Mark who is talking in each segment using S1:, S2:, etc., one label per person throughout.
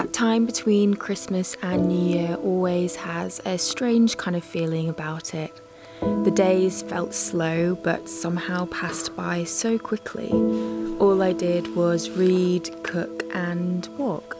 S1: That time between Christmas and New Year always has a strange kind of feeling about it. The days felt slow but somehow passed by so quickly. All I did was read, cook and walk.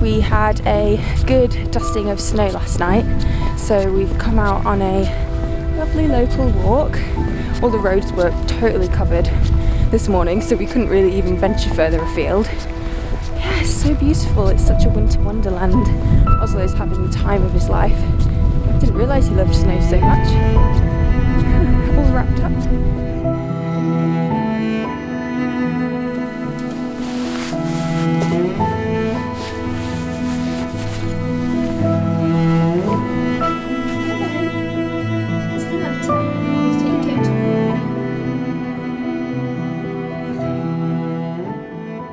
S1: We had a good dusting of snow last night, so we've come out on a lovely local walk. All the roads were totally covered this morning, so we couldn't really even venture further afield. Yeah, it's so beautiful. It's such a winter wonderland. Oslo's having the time of his life. Didn't realise he loved snow so much. All wrapped up.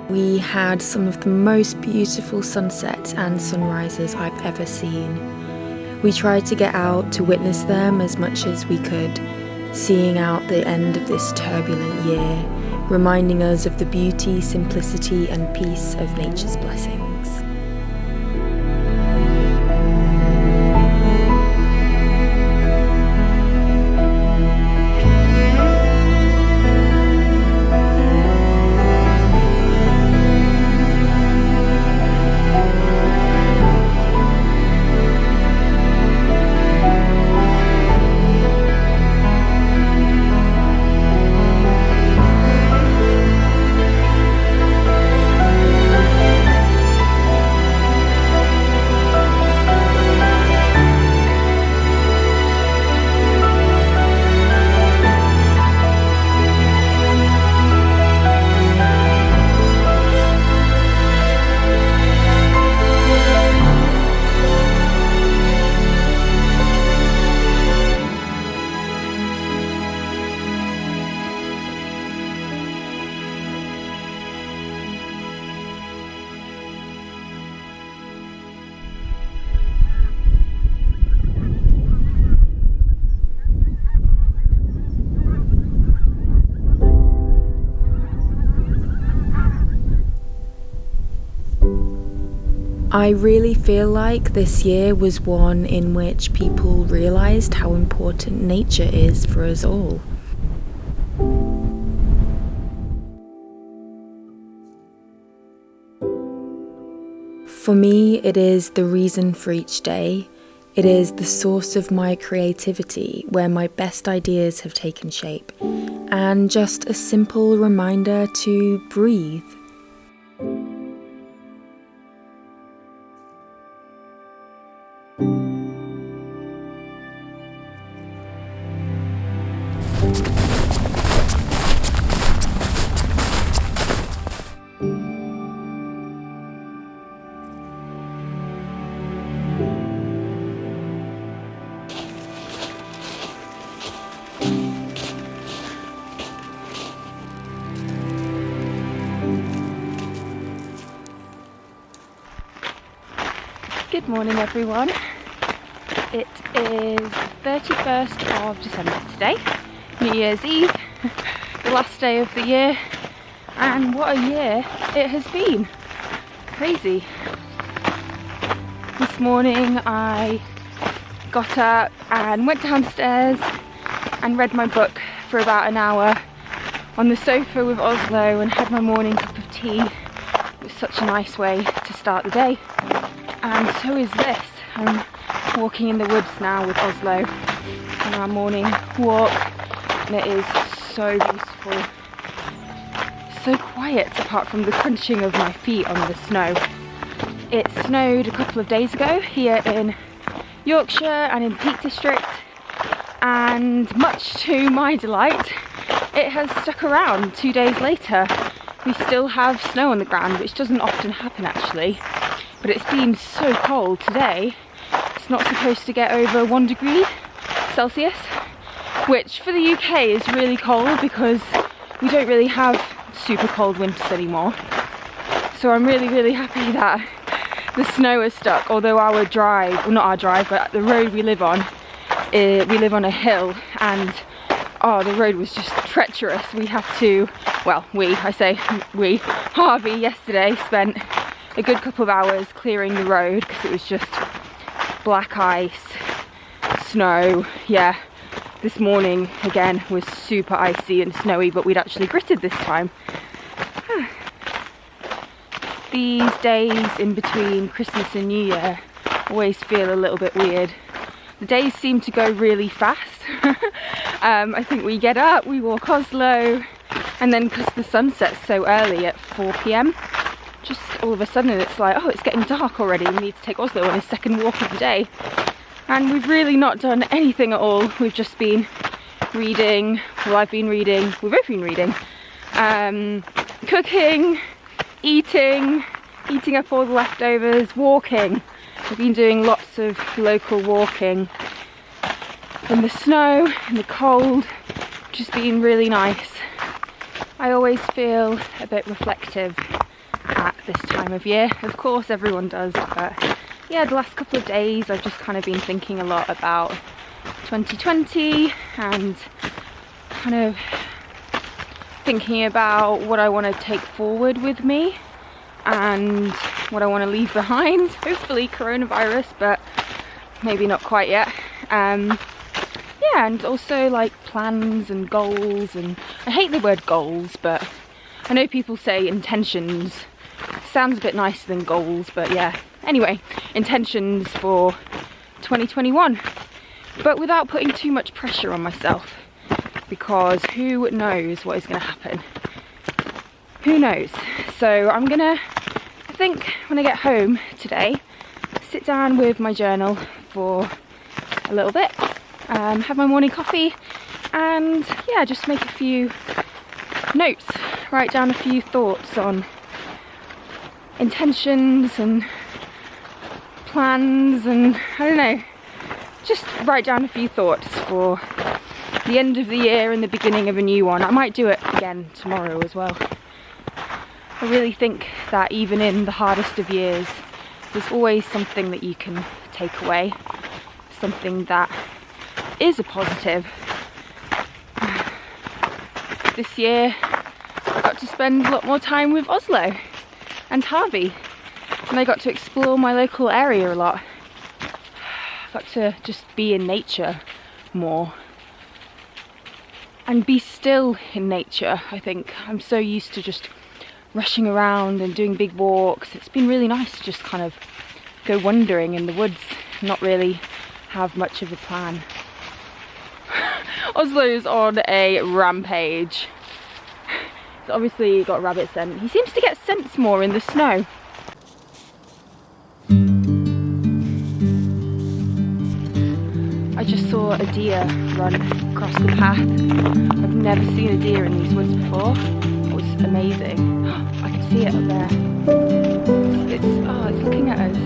S1: We had some of the most beautiful sunsets and sunrises I've ever seen. We tried to get out to witness them as much as we could, seeing out the end of this turbulent year, reminding us of the beauty, simplicity and peace of nature's blessings. I really feel like this year was one in which people realised how important nature is for us all. For me, it is the reason for each day. It is the source of my creativity, where my best ideas have taken shape, and just a simple reminder to breathe. Good morning everyone. It is 31st of December today, New Year's Eve, the last day of the year, and what a year it has been. Crazy. This morning I got up and went downstairs and read my book for about an hour on the sofa with Oslo and had my morning cup of tea. It was such a nice way to start the day. And so is this. I'm walking in the woods now with Oslo on our morning walk, and it is so beautiful. So quiet apart from the crunching of my feet on the snow. It snowed a couple of days ago here in Yorkshire and in Peak District, and much to my delight it has stuck around 2 days later. We still have snow on the ground, which doesn't often happen actually. But it's been so cold today. It's not supposed to get over 1 degree Celsius, which for the UK is really cold because we don't really have super cold winters anymore. So I'm really happy that the snow has stuck, although our drive, well not our drive, but the road we live on, we live on a hill, and the road was just treacherous. We had to, well, I say we, Harvey yesterday spent a good couple of hours clearing the road because it was just black ice, snow. Yeah, this morning again was super icy and snowy, but we'd actually gritted this time. These days in between Christmas and New Year always feel a little bit weird. The days seem to go really fast. I think we get up, we walk Oslo, and then because the sun sets so early at 4 PM, just all of a sudden it's like, oh, it's getting dark already, we need to take Oslo on his second walk of the day. And we've really not done anything at all. We've just been reading, well I've been reading, we've both been reading, cooking, eating up all the leftovers, walking. We've been doing lots of local walking in the snow, in the cold, just been really nice. I always feel a bit reflective at this time of year. Of course everyone does, but yeah, the last couple of days I've just kind of been thinking a lot about 2020 and kind of thinking about what I want to take forward with me and what I want to leave behind. Hopefully coronavirus, but maybe not quite yet. Yeah, and also like plans and goals, and I hate the word goals, but I know people say intentions. Sounds a bit nicer than goals, but yeah. Anyway, intentions for 2021, but without putting too much pressure on myself, because who knows what is going to happen. Who knows? So I'm gonna, I think when I get home today, sit down with my journal for a little bit, have my morning coffee, and yeah, just make a few notes, write down a few thoughts on intentions and plans, and I don't know, just write down a few thoughts for the end of the year and the beginning of a new one. I might do it again tomorrow as well. I really think that even in the hardest of years, there's always something that you can take away, something that is a positive. This year I got to spend a lot more time with Oslo and Harvey, and I got to explore my local area a lot. I got to just be in nature more and be still in nature. I think I'm so used to just rushing around and doing big walks. It's been really nice to just kind of go wandering in the woods, not really have much of a plan. Oslo's on a rampage. He's obviously got a rabbit scent. He seems to get scents more in the snow. I just saw a deer run across the path. I've never seen a deer in these woods before. It was amazing. I can see it up there. It's looking at us.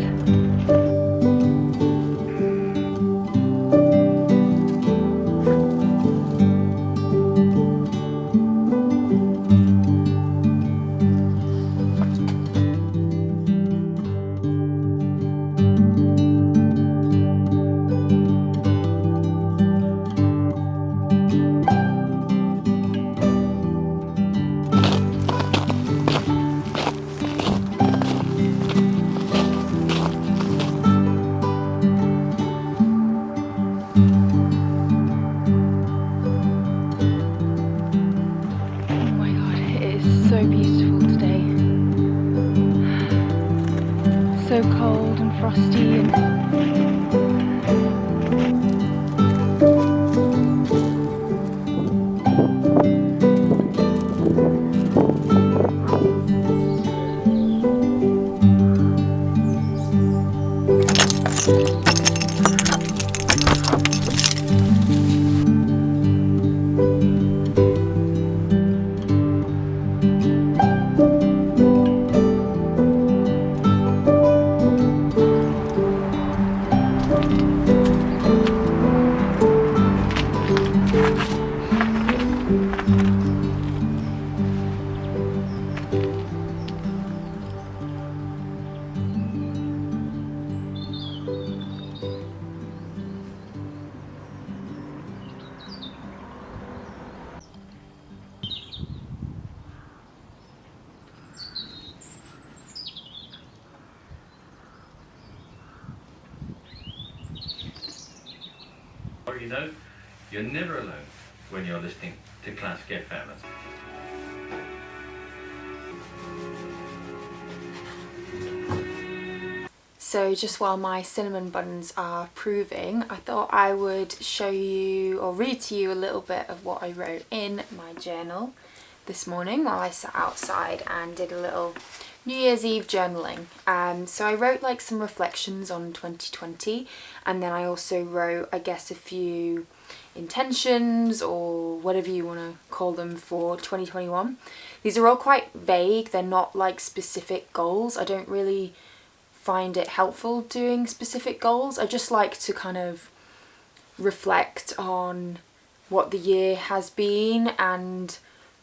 S1: so beautiful today. So cold and frosty and
S2: You know, you're never alone when you're listening to classic FM.
S1: So just while my cinnamon buns are proving, I thought I would show you or read to you a little bit of what I wrote in my journal this morning while I sat outside and did a little New Year's Eve journaling. So I wrote like some reflections on 2020, and then I also wrote, I guess, a few intentions or whatever you want to call them for 2021. These are all quite vague, they're not like specific goals. I don't really find it helpful doing specific goals. I just like to kind of reflect on what the year has been and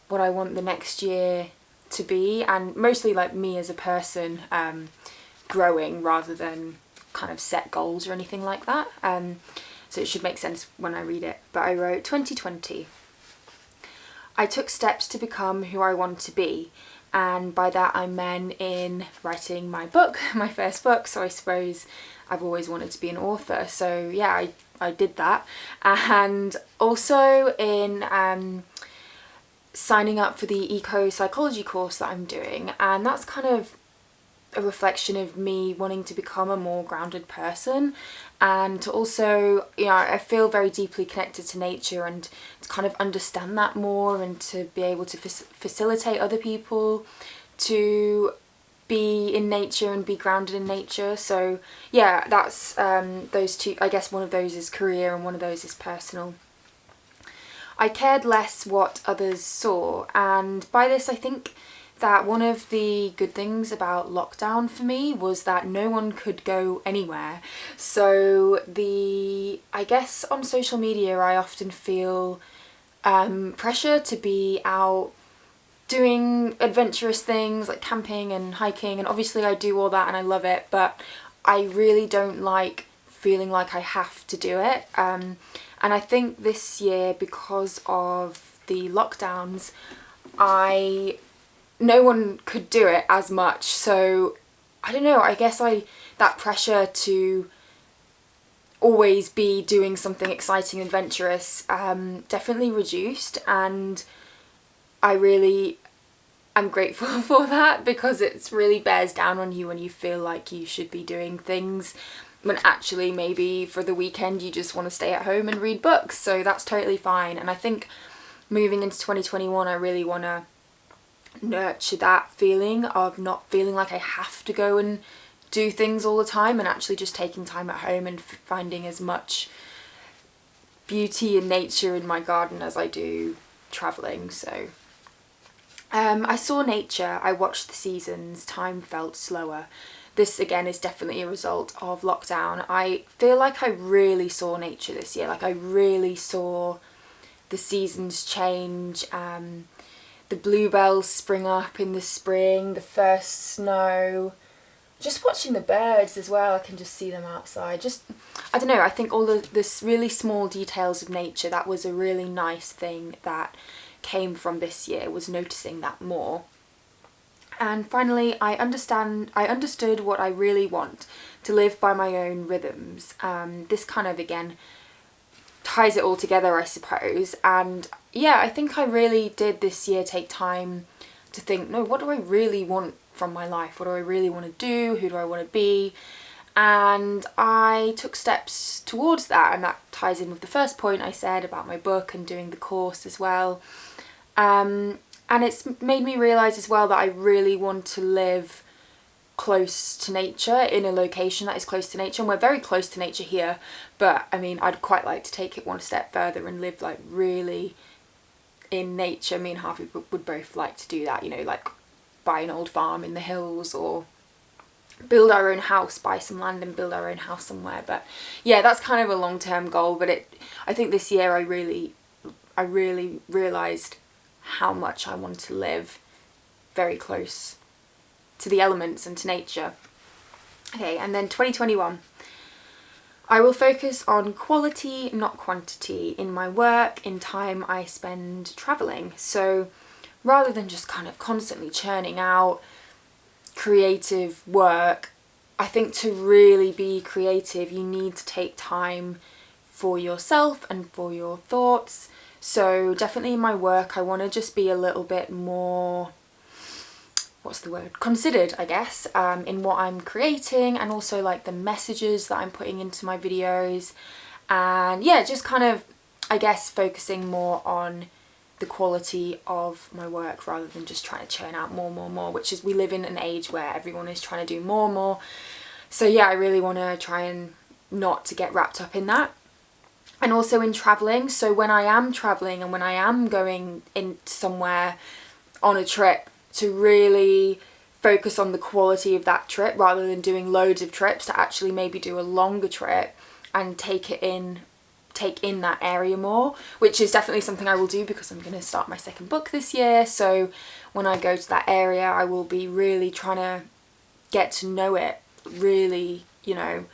S1: what I want the next year to be, and mostly like me as a person growing rather than kind of set goals or anything like that. So it should make sense when I read it. But I wrote 2020. I took steps to become who I want to be, and by that I meant in writing my book, my first book. So I suppose I've always wanted to be an author, so yeah, I did that. And also in signing up for the eco-psychology course that I'm doing, and that's kind of a reflection of me wanting to become a more grounded person, and to also, you know, I feel very deeply connected to nature, and to kind of understand that more and to be able to facilitate other people to be in nature and be grounded in nature. So yeah, that's those two. I guess one of those is career and one of those is personal. I cared less what others saw, and by this I think that one of the good things about lockdown for me was that no one could go anywhere. So I guess on social media I often feel pressure to be out doing adventurous things like camping and hiking, and obviously I do all that and I love it, but I really don't like feeling like I have to do it. And I think this year, because of the lockdowns, no one could do it as much. So I don't know, I guess that pressure to always be doing something exciting and adventurous definitely reduced, and I really am grateful for that, because it really bears down on you when you feel like you should be doing things when actually maybe for the weekend you just want to stay at home and read books. So that's totally fine. And I think moving into 2021 I really want to nurture that feeling of not feeling like I have to go and do things all the time, and actually just taking time at home and finding as much beauty and nature in my garden as I do travelling. So I saw nature, I watched the seasons, time felt slower. This again is definitely a result of lockdown. I feel like I really saw nature this year. Like I really saw the seasons change, the bluebells spring up in the spring, the first snow, just watching the birds as well. I can just see them outside. Just, I don't know, I think all this really small details of nature, that was a really nice thing that came from this year, was noticing that more. And finally, I understood what I really want, to live by my own rhythms. This kind of, again, ties it all together, I suppose. And yeah, I think I really did this year take time to think, no, what do I really want from my life? What do I really want to do? Who do I want to be? And I took steps towards that, and that ties in with the first point I said about my book and doing the course as well. And it's made me realise as well that I really want to live close to nature, in a location that is close to nature. And we're very close to nature here, but I mean, I'd quite like to take it one step further and live like really in nature. Me and Harvey would both like to do that, you know, like buy an old farm in the hills, or build our own house, buy some land and build our own house somewhere. But yeah, that's kind of a long-term goal. But I think this year I really realised how much I want to live very close to the elements and to nature. Okay, and then 2021. I will focus on quality, not quantity, in my work, in time I spend travelling. So rather than just kind of constantly churning out creative work, I think to really be creative you need to take time for yourself and for your thoughts. So definitely in my work I want to just be a little bit more, what's the word, considered, I guess, in what I'm creating, and also like the messages that I'm putting into my videos. And yeah, just kind of, I guess, focusing more on the quality of my work rather than just trying to churn out more, which is, we live in an age where everyone is trying to do more. So yeah, I really want to try and not to get wrapped up in that. And also in travelling, so when I am travelling and when I am going in somewhere on a trip, to really focus on the quality of that trip rather than doing loads of trips, to actually maybe do a longer trip and take in that area more, which is definitely something I will do because I'm going to start my second book this year. So when I go to that area I will be really trying to get to know it, really, you know,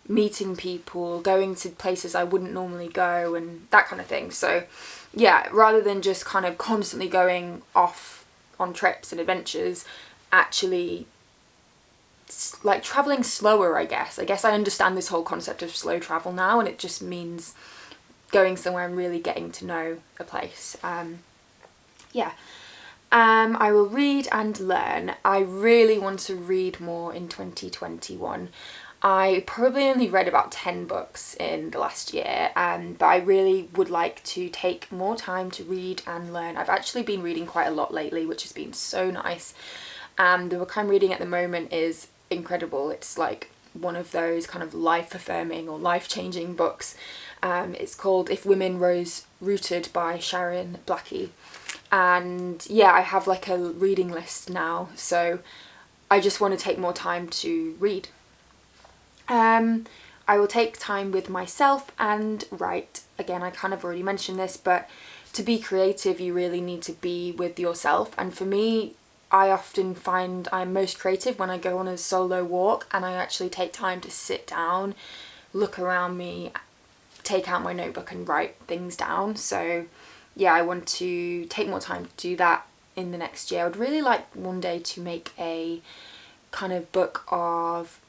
S1: meeting people, going to places I wouldn't normally go, and that kind of thing. So yeah, rather than just kind of constantly going off on trips and adventures, actually like traveling slower, I guess I understand this whole concept of slow travel now, and it just means going somewhere and really getting to know a place. I will read and learn. I really want to read more in 2021. I probably only read about 10 books in the last year, but I really would like to take more time to read and learn. I've actually been reading quite a lot lately, which has been so nice. The book I'm reading at the moment is incredible. It's like one of those kind of life-affirming or life-changing books. It's called If Women Rose Rooted by Sharon Blackie. And yeah, I have like a reading list now, so I just want to take more time to read. I will take time with myself and write. Again, I kind of already mentioned this, but to be creative you really need to be with yourself. And for me, I often find I'm most creative when I go on a solo walk and I actually take time to sit down, look around me, take out my notebook and write things down. So yeah, I want to take more time to do that in the next year. I would really like one day to make a kind of book of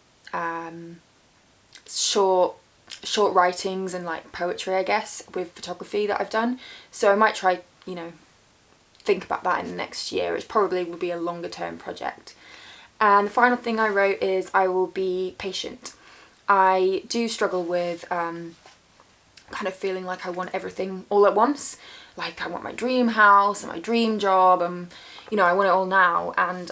S1: short writings and like poetry, I guess, with photography that I've done. So I might try, you know, think about that in the next year. It probably will be a longer term project. And the final thing I wrote is I will be patient. I do struggle with kind of feeling like I want everything all at once. Like I want my dream house and my dream job, and you know, I want it all now. And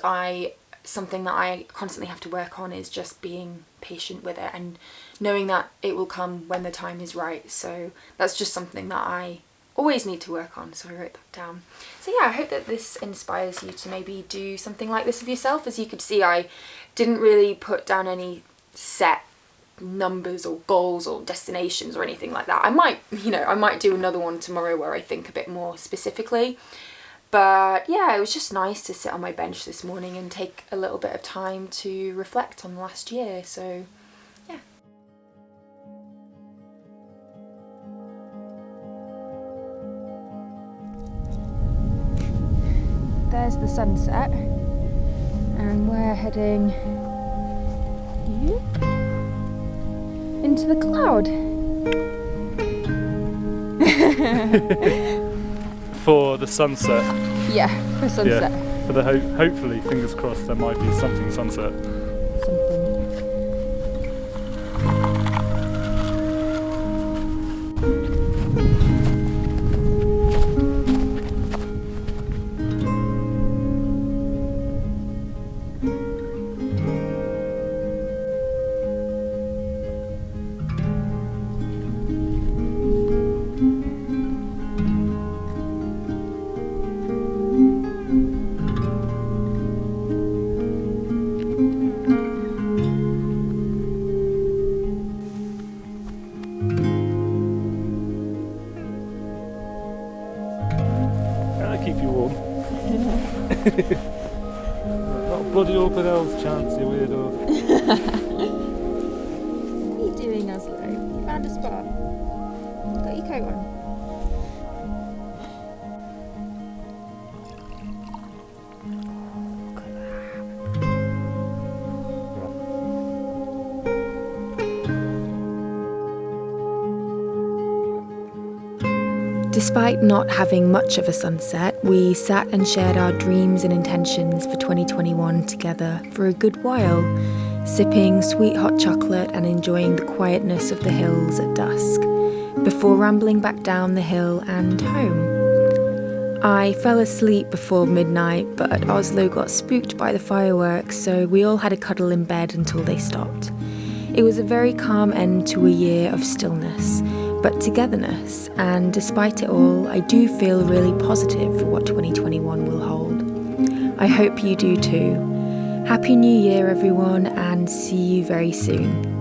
S1: something that I constantly have to work on is just being patient with it and knowing that it will come when the time is right. So that's just something that I always need to work on, so I wrote that down. So yeah, I hope that this inspires you to maybe do something like this with yourself. As you could see, I didn't really put down any set numbers or goals or destinations or anything like that. I might do another one tomorrow where I think a bit more specifically. But yeah, it was just nice to sit on my bench this morning and take a little bit of time to reflect on the last year. So yeah. There's the sunset and we're heading into the cloud.
S3: For the sunset.
S1: Yeah, for sunset.
S3: for the hopefully, fingers crossed, there might be something sunset.
S1: Something.
S3: Keep you warm. Not a bloody open hell's chance, you weirdo.
S1: What are you doing, Oslo? You found a spot. Got your coat on. Despite not having much of a sunset, we sat and shared our dreams and intentions for 2021 together for a good while, sipping sweet hot chocolate and enjoying the quietness of the hills at dusk, before rambling back down the hill and home. I fell asleep before midnight, but Oslo got spooked by the fireworks, so we all had a cuddle in bed until they stopped. It was a very calm end to a year of stillness, but togetherness, and despite it all, I do feel really positive for what 2021 will hold. I hope you do too. Happy New Year, everyone, and see you very soon.